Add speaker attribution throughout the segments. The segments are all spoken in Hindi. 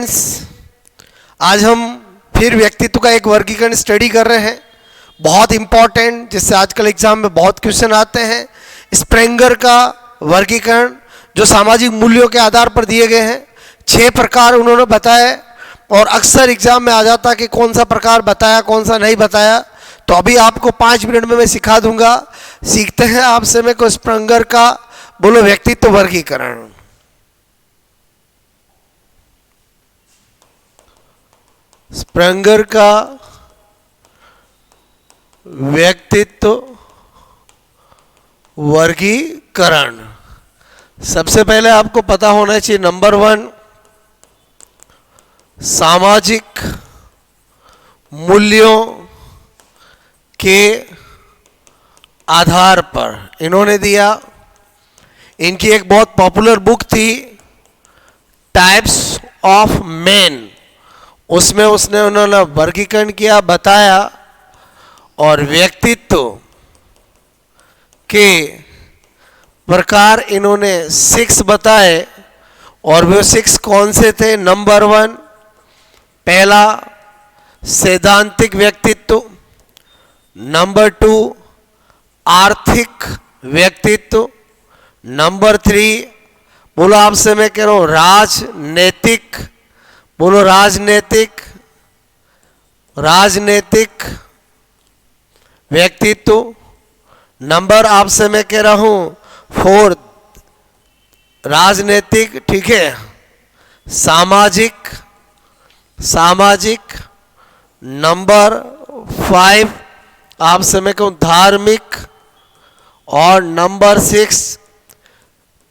Speaker 1: आज हम फिर व्यक्तित्व का एक वर्गीकरण स्टडी कर रहे हैं, बहुत इंपॉर्टेंट, जिससे आजकल एग्जाम में बहुत क्वेश्चन आते हैं। स्प्रेंगर का वर्गीकरण जो सामाजिक मूल्यों के आधार पर दिए गए हैं, 6 प्रकार उन्होंने बताए और अक्सर एग्जाम में आ जाता कि कौन सा प्रकार बताया कौन सा नहीं बताया। तो अभी आपको 5 मिनट में मैं सिखा दूंगा। सीखते हैं आपसे मैं को स्प्रेंगर का बोलो व्यक्तित्व वर्गीकरण। स्प्रेंगर का व्यक्तित्व वर्गीकरण। सबसे पहले आपको पता होना चाहिए, नंबर 1, सामाजिक मूल्यों के आधार पर इन्होंने दिया। इनकी एक बहुत पॉपुलर बुक थी, टाइप्स ऑफ मैन, उसमें उन्होंने वर्गीकरण किया, बताया और व्यक्तित्व के प्रकार इन्होंने 6 बताए। और वो 6 कौन से थे? नंबर 1, पहला सैद्धांतिक व्यक्तित्व। नंबर 2, आर्थिक व्यक्तित्व। नंबर 3, बोलो आपसे मैं कह रहा हूं राजनीतिक, बोलो राजनीतिक, राजनीतिक व्यक्तित्व। नंबर आपसे मैं कह रहा हूं 4, राजनीतिक, ठीक है, सामाजिक, सामाजिक। नंबर 5 आपसे मैं कहूं धार्मिक। और नंबर 6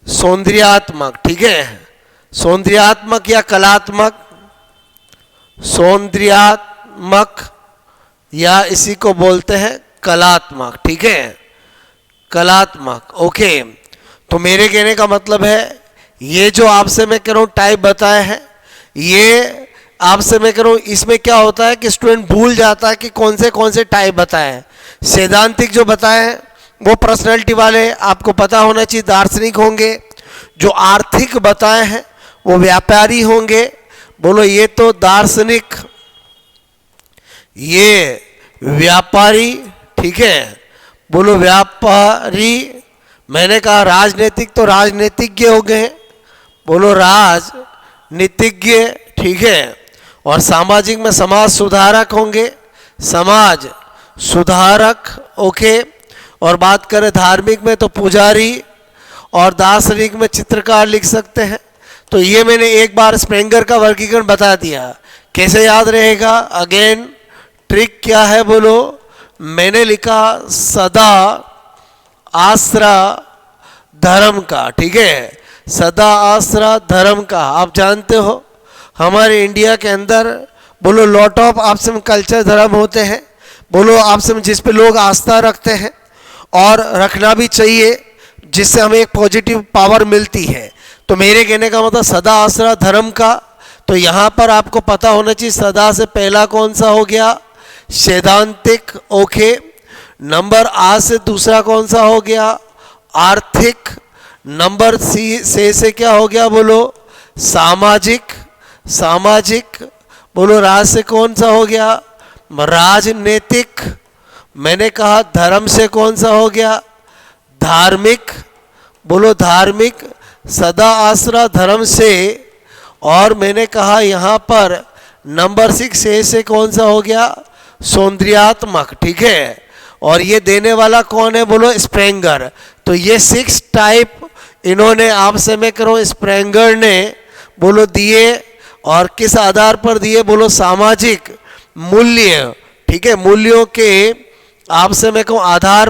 Speaker 1: सौंदर्यात्मक, ठीक है, सौंदर्यात्मक या कलात्मक, सौंदर्यात्मक या इसी को बोलते हैं कलात्मक, ठीक है, कलात्मक। ओके, तो मेरे कहने का मतलब है ये जो आपसे मैं कह रहा हूँ टाइप बताए हैं, ये आपसे मैं कह रहा हूँ, इसमें क्या होता है कि स्टूडेंट भूल जाता है कि कौन से टाइप बताए हैं। सैद्धांतिक जो बताए हैं वो पर्सनैलिटी वाले, आपको पता होना चाहिए, दार्शनिक होंगे। जो आर्थिक बताए हैं वो व्यापारी होंगे। बोलो ये तो दार्शनिक, ये व्यापारी, ठीक है, बोलो व्यापारी। मैंने कहा राजनीतिक तो राजनीतिज्ञ हो गए, बोलो राजनीतिज्ञ, ठीक है। और सामाजिक में समाज सुधारक होंगे, समाज सुधारक, ओके। और बात करें धार्मिक में तो पुजारी, और दार्शनिक में चित्रकार लिख सकते हैं। तो ये मैंने एक बार स्प्रेंगर का वर्गीकरण बता दिया, कैसे याद रहेगा? अगेन ट्रिक क्या है बोलो? मैंने लिखा सदा आश्रा धर्म का, ठीक है, सदा आश्रा धर्म का। आप जानते हो हमारे इंडिया के अंदर बोलो लॉट ऑफ आपसे कल्चर धर्म होते हैं, बोलो आपसे जिस पे लोग आस्था रखते हैं और रखना भी चाहिए, जिससे हमें एक पॉजिटिव पावर मिलती है। तो मेरे कहने का मतलब सदा आश्रा धर्म का। तो यहाँ पर आपको पता होना चाहिए सदा से पहला कौन सा हो गया? सैद्धांतिक, ओके। नंबर आ से दूसरा कौन सा हो गया? आर्थिक। नंबर सी से क्या हो गया बोलो? सामाजिक, सामाजिक। बोलो राज से कौन सा हो गया? राजनीतिक। मैंने कहा धर्म से कौन सा हो गया? धार्मिक, बोलो धार्मिक। सदा आश्रा धर्म से। और मैंने कहा यहाँ पर नंबर 6 से कौन सा हो गया? सौंदर्यात्मक, ठीक है। और ये देने वाला कौन है बोलो? स्प्रेंगर। तो ये 6 टाइप इन्होंने आपसे मैं करूँ स्प्रेंगर ने बोलो दिए। और किस आधार पर दिए बोलो? सामाजिक मूल्य, ठीक है, मूल्यों के आपसे मैं कहूँ आधार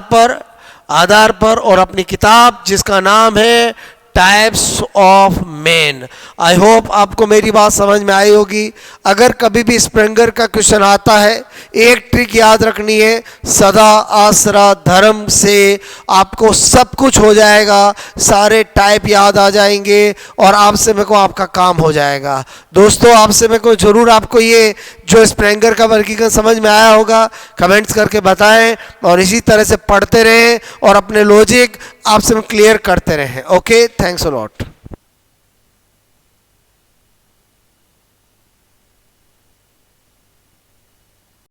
Speaker 1: पर। और अपनी किताब जिसका नाम है types of man. I hope आपको मेरी बात समझ में आई होगी। अगर कभी भी स्प्रेंगर का क्वेश्चन आता है, एक ट्रिक याद रखनी है, सदा आश्रा धर्म से आपको सब कुछ हो जाएगा, सारे टाइप याद आ जाएंगे और आपसे मेरे को आपका काम हो जाएगा। दोस्तों आपसे मेरे को जरूर आपको ये जो स्प्रेंगर का वर्गीकरण समझ में आया होगा, कमेंट्स करके बताएं और इसी तरह से पढ़ते रहें और अपने लॉजिक आपसे क्लियर करते रहें। Okay, thanks a lot.